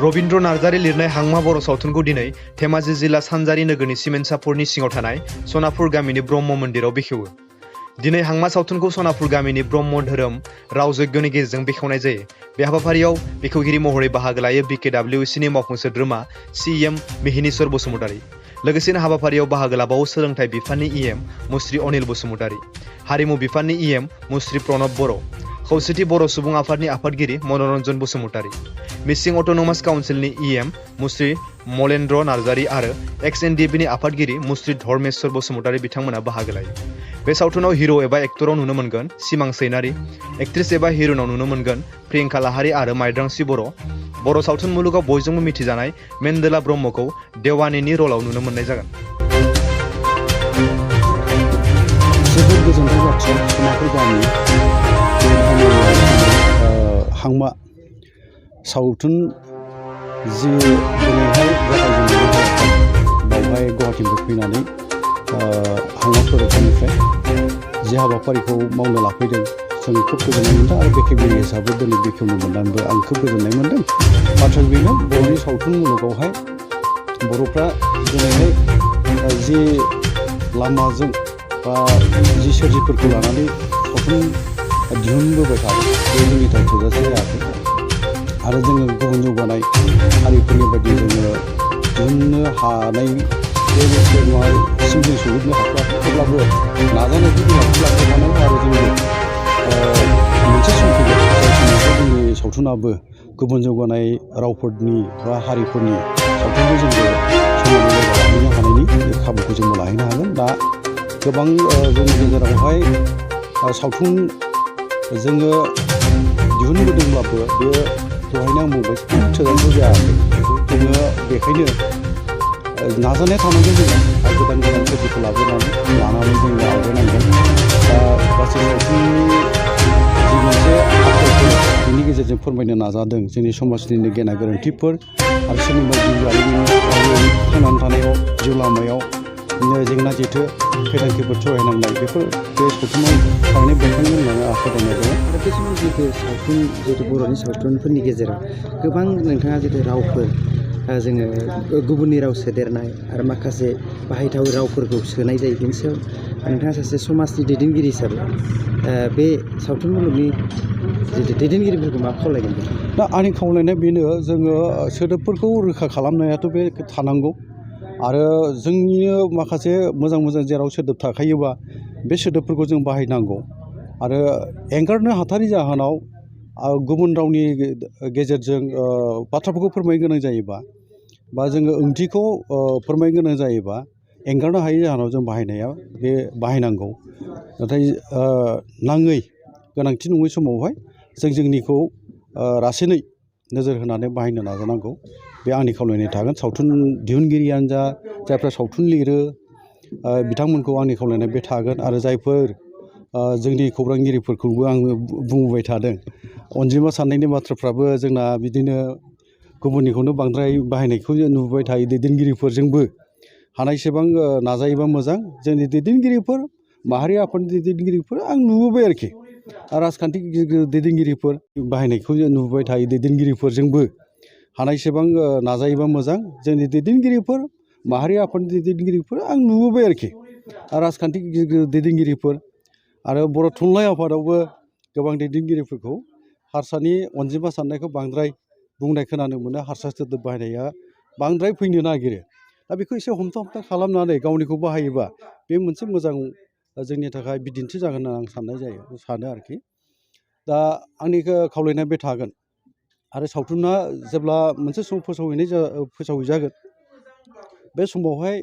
रबीन्द्र नार्जारी लिरनाय हांमा बर' सावथुनखौ दिनै धेमाजि जिल्ला सानजारि नोगोरनि सिमेन्सापुरनि सिङाव थानाय सनापुर गामिनि ब्रह्म मन्दिराव बेखेवो। दिनै हांमा सावथुनखौ सनापुर गामिनि ब्रह्म धोरोम राव यज्ञनि गेजेरजों बेखेवनाय जायो। बे हाबाफारियाव बेखेवगिरि महरै बाहागो लायो BKWCनि मावफुं सोद्रोमा CM मिहिनीश्वर बसुमतारी। लोगोसेनो हाबाफारियाव बाहागो लाबावो सोलोंथाइ बिफाननि EM मुस्रि अनिल बसुमतारी, हारिमु बिफाननि EM मुस्रि प्रणब बर', खौसेथि बर' सुबुं आफादनि आफादगिरि मनरन्जन बसुमतारी, मिसिं अट'नमास काउन्सिलनि EM मुस्रि मलेन्द्र नार्जारी आरो XNDP नि आफादगिरि मुस्रि धर्मेश्वर बसुमतारी बिथांमोना बाहागो लायो। बे सावथुनाव हिर' एबा एक्टराव नुनो मोनगोन सिमां सैनारि, एक्ट्रेस एबा हिर'इनाव नुनो मोनगोन प्रियंका लाहारी आरो माइदांस्रि बर'। बर' सावथुन मुलुगाव बयजोंबो मिथिजानाय मेन्देला ब्रह्मखौ देवानीनि रलाव नुनो मोननाय जागोन। जोबोद गोजोनथाव बाथ्रा सनापुर गामि हांमा सावथुन जि दिनैहाय जागायजेननाय बेवहाय गुवाहाटीनिफ्राय फैनानै हांमा फोरबोनिफ्राय जि हाबाफारिखौ मावनो लाफैदों जों खोब गोजोननाय मोनदों आरो बेखेवगिरि हिसाबै दिनै बेखेवनो मोननानैबो आं खोब गोजोननाय मोनदों। बाथ्राया बेनो बर'नि सावथुन मुलुगावहाय बर'फ्रा दिनैहाय जि लामाजों बा जि सोरजिफोरखौ लानानै सावथुन दिहुनबोबाय थादों बे जोंनि थाखाय थोजासे जायाखै आरो जोङो गुबुन जौगानाय हारिफोरनि बायदि जोङो दिहुननो हानाय बे सिम जों सहैनो हाथ'वाखै। अब्लाबो नाजानायखौ जों लाखिलांबाय थानांगौ आरो जोङो मोनसे सम फैगोन जाय समावहाय जोंनि सावथुनाबो गुबुन जौगानाय रावफोरनि बा हारिफोरनि सावथुनखौ जोंबो समानै लाहैनो हानायनि खाबुखौ जोंबो लाहैनो हागोन। दा गोबां जोंनि गेजेरावहाय सावथुन जोङो दिहुनबोदोंब्लाबो बेयो दहायनो आं बुंबाय थोजासे जायाखै। जोङो बेखायनो नाजानाया थानांगोन जोङो आरो गोदान गोदान सोरजिखौ लानानै जोङो आवगायनांगोन। दा गासै सावथुननि जि मोनसे आखलखौ बेनि गेजेरजों फोरमायनो नाजादों जोंनि समाजनिनो गेना गोरोन्थिफोर आरो सोरनिबा जिउ जारिमिन थांनानै थानायाव जिउ लामायाव जेंना जेथो खैदां-खैफोद सहायनांनाय बेफोर बे सावथुनाव थारैनो बेरखांगोन होननानै आं फोथायनाय दङ। आरो बे समाव जितु सावथुन जितु बर'नि सावथुनफोरनि गेजेराव गोबां नोंथाङा जितु रावफोर जोङो गुबुननि राव सोदेरनाय आरो माखासे बाहायथाव रावफोरखौ सोनाय जायो। बेनि सायाव नोंथाङा सासे समाजनि दैदेनगिरि हिसाबै बे सावथुन मुलुगनि जितु दैदेनगिरिफोरखौ मा खावलायगोन? दा आंनि खावलायनाया बेनो जोङो सोदोबफोरखौ रोखा खालामनायाथ' बे थानांगौ आरो जोंनिनो माखासे मोजां मोजां जेराव सोदोब थाखायोबा बे सोदोबफोरखौ जों बाहायनांगौ आरो एंगारनो हाथारि जाहोनाव गुबुन रावनि गेजेरजों बाथ्राफोरखौ फोरमायनो गोनां जायोबा बा जोङो ओंथिखौ फोरमायनो गोनां जायोबा एंगारनो हायै जाहोनाव जों बाहायनाया बे बाहायनांगौ। नाथाय नाङै गोनांथि नङै समावहाय जों जोंनिखौ रासिनै नोजोर होनानै बाहायनो नाजानांगौ। बे आंनि खावलायनाय थागोन। सावथुन दिहुनगिरियानो जा जायफ्रा सावथुन लिरो बिथांमोनखौ आंनि खावलायनाय बे थागोन आरो जायफोर जोंनि खौरांगिरिफोरखौबो आङो बुंबोबाय थादों अनजिमा साननायनि बाथ्राफ्राबो जोंना बिदिनो गुबुननिखौनो बांद्राय बाहायनायखौ नुबोबाय थायो। दैदेनगिरिफोरजोंबो हानायसेबां नाजायोबा मोजां। जोंनि दैदेनगिरिफोर माहारि आफादनि दैदेनगिरिफोर आं नुबोबाय आरोखि राजखान्थि दैदेनगिरिफोर बाहायनायखौ नुबोबाय थायो। दैदेनगिरिफोरजोंबो हानायसेबां नाजायोबा मोजां। जोंनि दैदेनगिरिफोर माहारि आफादनि दैदेनगिरिफोर आं नुबोबाय आरोखि राजखान्थि दैदेनगिरिफोर आरो बर' थुनलाइ आफादावबो गोबां दैदेनगिरिफोरखौ हारसानि अनजिमा साननायखौ बांद्राय बुंनाय खोनानो मोनो। हारसा सोदोब बाहायनाया बांद्राय फैनो नागिरो। दा बेखौ एसे हमथा खालामनानै गावनिखौ बाहायोबा बे मोनसे मोजां जोंनि थाखाय बिदिन्थि जागोन होननानै आं सानो आरोखि। दा आंनि खावलायनाया बे थागोन आरो सावथुना जेब्ला मोनसे सम फोसावहैजागोन बे समावहाय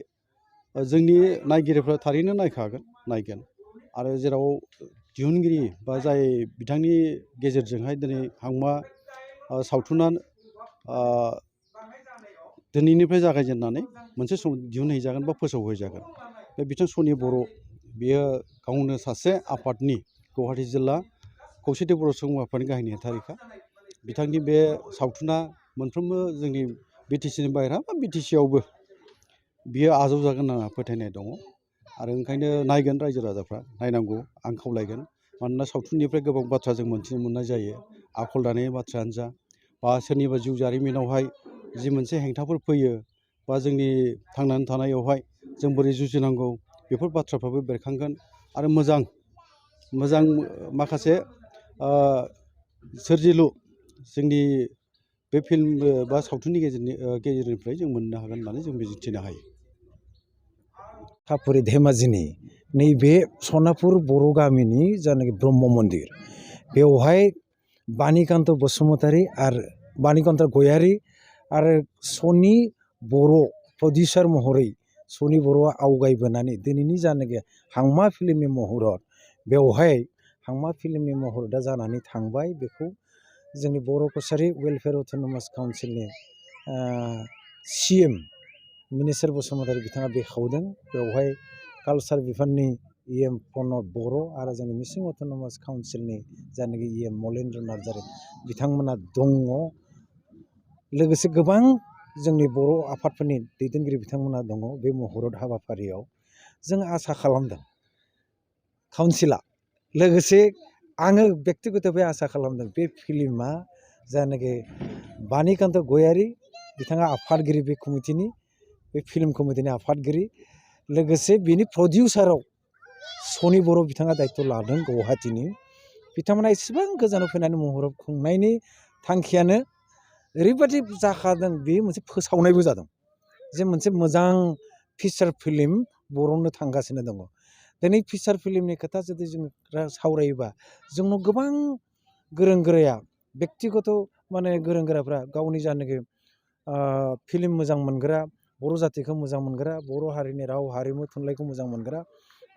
जोंनि नायगिरिफ्रा थारैनो नायगोन आरो जेराव दिहुनगिरि बा जाय बिथांनि गेजेरजोंहाय दिनै हांमा सावथुना दिनैनिफ्राय जागायजेननानै मोनसे सम दिहुनहैजागोन बा फोसावहैजागोन। बे बिथां सनि बर' बियो गावनो सासे आफादनि गुवाहाटी जिल्ला खौसेथि बर' सुबुं आफादनि गाहाय नेहाथारिखा। बिथांनि बे सावथुना मोनफ्रोमबो जोंनि BTCनि बाहेरा बा BTCआवबो बियो आजावजागोन होनना फोथायनाय दङ आरो ओंखायनो नायगोन रायजो राजाफ्रा नायनांगौ आं खावलायगोन। मानोना सावथुननिफ्राय गोबां बाथ्रा जों मोनथिनो मोननाय जायो। आखल दानायनि बाथ्रायानो जा बा सोरनिबा जिउ जारिमिनावहाय जि मोनसे हेंथाफोर फैयो बा जोंनि थांनानै थानायावहाय जों बोरै जुजिनांगौ बेफोर बाथ्राफ्राबो बेरखांगोन आरो मोजां माखासे सोरजिलु जोंनि बे फिल्म बा सावथुननि गेजेरनिफ्राय जों मोननो हागोन होननानै जों मिजिंथिनो हायो। सापुरि धेमाजिनि नैबे सनापुर बर' गामिनि जानाखि ब्रह्म मन्दिर बेवहाय बानिकान्त बसुमतारी आरो बानिकान्त गयारी आरो सनि बर' प्रडिउसार महरै सनि बर'आ आवगायबोनानै दिनैनि जानाखि हांमा फिल्मनि महरत बेवहाय हांमा फिल्मनि महरता जानानै थांबाय। बेखौ जोंनि बर' कसारि वेलफेयार अट'नमास काउन्सिलनि CM मिनिस्टार बसुमतारी बिथाङा बेखेवदों। बेवहाय कालसार बिफाननि EM प्रनद बर' आरो जोंनि मिसिं अट'नमास काउन्सिलनि जायनाखि EM मलेन्द्र नार्जारी बिथांमोना दङ। लोगोसे गोबां जोंनि बर' आफादफोरनि दैदेनगिरि बिथांमोना दङ बे महरत हाबाफारियाव। जों आसा खालामदों काउन्सिला लोगोसे आङो बेक्तिगतभावे आसा खालामदों बे फिल्मा जायनाखि बानिकान्त गयारी बिथाङा आफादगिरि बे कमिटिनि बे फिल्म कमिटिनि आफादगिरि लोगोसे बिनि प्रडिउसाराव सनि बर' बिथाङा दायित्व लादों गुवाहाटीनि। बिथांमोना एसेबां गोजानाव फैनानै महरत खुंनायनि थांखियानो ओरैबायदि जाखादों बे मोनसे फोसावनायबो जादों जे मोनसे मोजां फिचार फिल्म बरननो थांगासिनो दङ। दिनै फिचार फिल्मनि खोथा जुदि जों सावरायोबा जोंनाव गोबां गोरों गोराया बेक्तिगत माने गोरों गोराफ्रा गावनि जानाखि फिल्म मोजां मोनग्रा बर' जातिखौ मोजां मोनग्रा बर' हारिनि राव हारिमु थुनलाइखौ मोजां मोनग्रा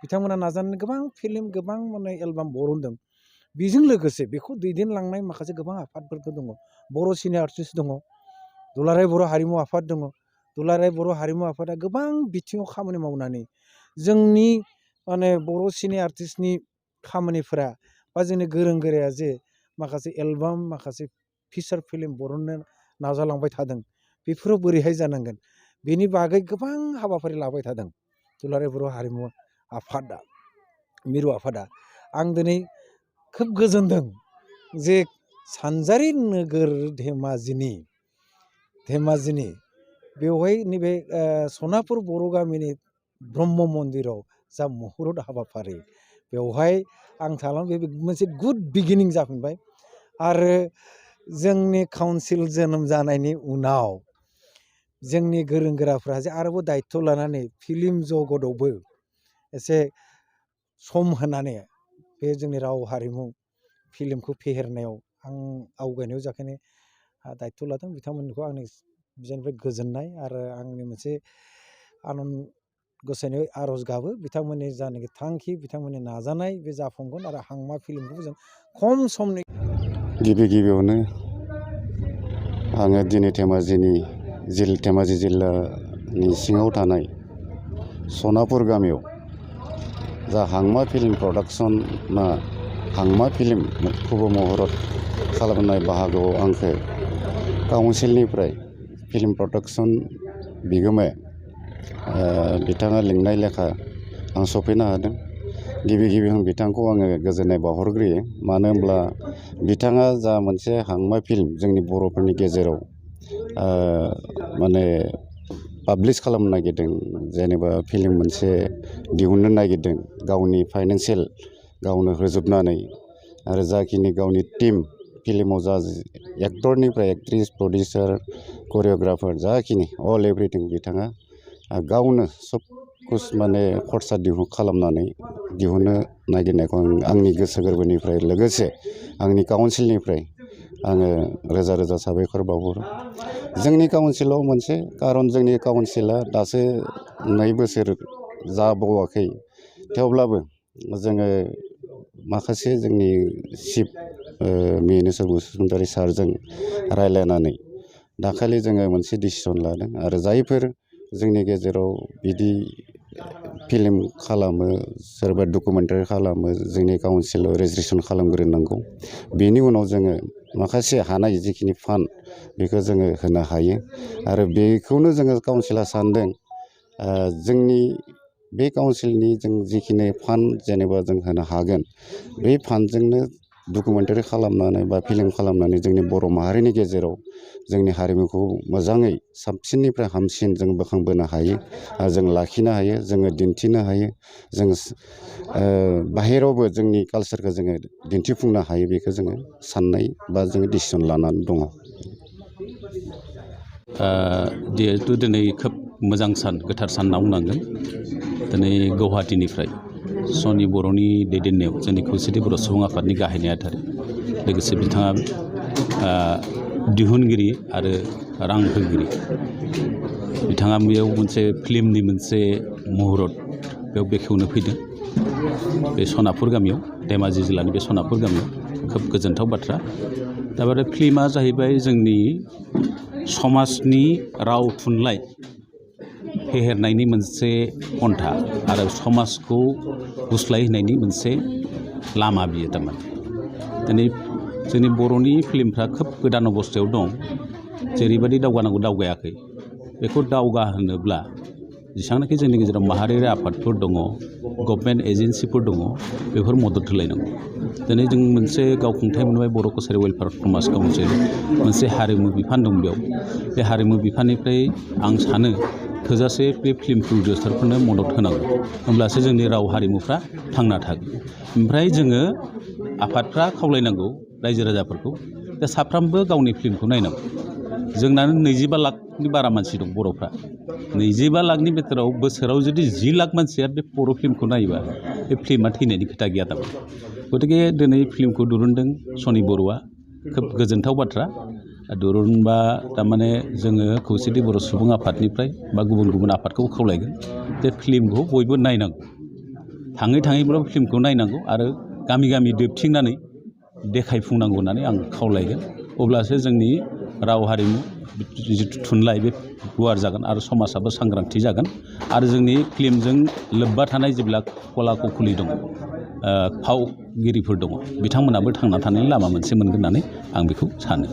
बिथांमोना नाजानानै गोबां फिल्म गोबां माने एलबाम बरनदों। बेजों लोगोसे बेखौ दैदेनलांनाय माखासे गोबां आफादफोरबो दङ। बर' सिने आर्टिस्ट दङ, दुलाराय बर' हारिमु आफाद दङ। दुलाराय बर' हारिमु आफादा गोबां बिथिङाव खामानि मावनानै जोंनि माने बर' सिने आर्टिस्टनि खामानिफोरा बा जोंनि गोरों गोराया जे माखासे एलबाम माखासे फिचार फिल्म बरननो नाजालांबाय थादों बेफोराव बोरैहाय जानांगोन बेनि बागै गोबां हाबाफारि लाबाय थादों दुलाराय बर' हारिमु आफादा मिरु आफादा। आं दिनै खोब गोजोनदों जे सानजारि नोगोर धेमाजिनि बेवहाय नैबे सनापुर बर' गामिनि ब्रह्म मन्दिराव जा महरत हाबाफारि बेवहाय आं थालां बे मोनसे गुड बिगिनिं जाफिनबाय। आरो जोंनि काउन्सिल जोनोम जानायनि उनाव जोंनि गोरों गोराफ्रा जे आरोबाव दायित्व लानानै फिल्म जगतआवबो एसे सम होनानै बे जोंनि राव हारिमु फिल्मखौ फेहेरनायाव आं आवगायनायाव जाखिनि दायित्व लादों बिथांमोनखौ आंनि बिजानिफ्राय गोजोननाय आरो आंनि मोनसे आनन गसायनायाव आर'ज गाबो बिथांमोननि जानाखि थांखि बिथांमोननि नाजानाय बे जाफुंगोन आरो हांमा फिल्मखौबो जों खम समनि गिबियावनो आङो दिनै धेमाजि जिल्लानि सिङाव थानाय सनापुर गामियाव जा हांमा फिल्म प्रडाक्सना हांमा फिल्मखौबो महरत खालामनाय बाहागोआव आंखौ काउन्सिलनिफ्राय फिल्म प्रडाक्सन बिगोमाया बिथाङा लिंनाय लेखा आं सफैनो हादों। गिबियावनो बिथांखौ आङो गोजोननाय बावहरग्रोयो। मानो होनब्ला बिथाङा जा मोनसे हांमा फिल्म जोंनि बर'फोरनि गेजेराव माने पाब्लिस खालामनो नागिरदों जेनेबा फिल्म मोनसे दिहुननो नागिरदों गावनि फाइनान्सियेल गावनो होजोबनानै आरो जाखिनि गावनि टीम फिल्माव जा एक्टरनिफ्राय एक्ट्रिस प्रडिउसार करिय'ग्राफार जाखिनि अल एभ्रिथिं बिथाङा गावनो सब कुछ माने खरसा खालामनानै दिहुननो नागिरनायखौ आंनि गोसो गोरबोनिफ्राय लोगोसे आंनि काउन्सिलनिफ्राय आङो रोजा रोजा साबायखर बावहरो। जोंनि काउन्सिलाव मोनसे कारन जोंनि काउन्सिला दासो 2 बोसोर जाबावाखै थेवब्लाबो जोङो माखासे जोंनि चिफ मिनिस्टार बसुमतारी सारजों रायलायनानै दाखालि जोङो मोनसे डिसिसन लादों आरो जायफोर जोंनि गेजेराव बिदि फिल्म खालामो सोरबा डकुमेन्टारि खालामो जोंनि काउन्सिलाव रेजिस्ट्रेसन खालामग्रोनांगौ। बेनि उनाव जोङो माखासे हानाय जिखिनि फान्ड बेखौ जोङो होनो हायो आरो बेखौनो जोङो काउन्सिला सानदों जोंनि बे काउन्सिलनि जों जिखिनि फान्ड जेनेबा जों होनो हागोन बे फान्डजोंनो डकुमेन्टारि खालामनानै बा फिल्म खालामनानै जोंनि बर' माहारिनि गेजेराव जोंनि हारिमुखौ मोजाङै साबसिननिफ्राय हामसिन जों बोखांबोनो हायो जों लाखिनो हायो जोङो दिन्थिनो हायो जों बाहेरावबो जोंनि कालसारखौ जोङो दिन्थिफुंनो हायो बेखौ जोङो साननाय बा जोङो डिसिसन लानानै दङ। जिहेथु दिनै खोब मोजां सान गोथार सान होनना बुंनांगोन। दिनै गुवाहाटीनिफ्राय सनि बर'नि दैदेननायाव जोंनि खौसेथि बर' सुबुं आफादनि गाहाय नेहाथारि लोगोसे बिथाङा दिहुनगिरि आरो रां होगिरि बिथाङा बेयाव मोनसे फिल्मनि मोनसे मुहुरत बेयाव बेखेवनो फैदों बे सनापुर गामियाव धेमाजि जिल्लानि बे सनापुर गामियाव खोब गोजोनथाव बाथ्रा। दा बे फिल्मा जाहैबाय जोंनि समाजनि राव थुनलाइ फेहेरनायनि मोनसे पन्था आरो समाजखौ गुस्लायहोनायनि मोनसे लामा बियो थारमाने। दिनै जोंनि बर'नि फिल्मफ्रा खोब गोदान अबस्थायाव दं जेरैबायदि दावगानांगौ दावगायाखै बेखौ दावगाहोनोब्ला जेसेबांनाखि जोंनि गेजेराव माहारियारि आफादफोर दङ गभर्नमेन्ट एजेन्सिफोर दङ बेफोर मदद होलायनांगौ। दिनै जों मोनसे गावखुंथाय मोनबाय बर' कसारि वेलफेयार समाज काउन्सिल मोनसे हारिमु बिफान दं बेयाव बे हारिमु बिफाननिफ्राय आं सानो थोजासे बे फिल्म प्रडिउसारफोरनो मदद होनांगौ होमब्लासो जोंनि राव हारिमुफ्रा थांना थागोन। ओमफ्राय जोङो आफादफ्रा खावलायनांगौ रायजो राजाफोरखौ दा साफ्रोमबो गावनि फिल्मखौ नायनांगौ। जोंना 25 लाखनि बारा मानसि दं बर'फ्रा 25 लाखनि बिथोराव बोसोराव जुदि 10 लाख मानसिया बे बर' फिल्मखौ नायोबा बे फिल्मा थैनायनि खोथा गैया थारमाने। गतिके दिनै फिल्मखौ दिरुनदों सनि बर'आ खोब गोजोनथाव बाथ्रा। दिरुनबा थारमाने जोङो खौसेथि बर' सुबुं आफादनिफ्राय बा गुबुन गुबुन आफादखौ खावलायगोन जे फिल्मखौ बयबो नायनांगौ थाङै थाङैब्लाबो फिल्मखौ नायनांगौ आरो गामि गामि दोबथिंनानै देखायफुंनांगौ होननानै आं खावलायगोन। अब्लासो जोंनि राव हारिमु जिथु थुनलाइ बे गुवार जागोन आरो समाजाबो सांग्रांथि जागोन आरो जोंनि फिल्मजों लोब्बा थानाय जेब्ला कला कुखुलि दङ फावगिरिफोर दङ बिथांमोनाबो थांना थानायनि लामा मोनसे मोनगोन होननानै आं बेखौ सानो।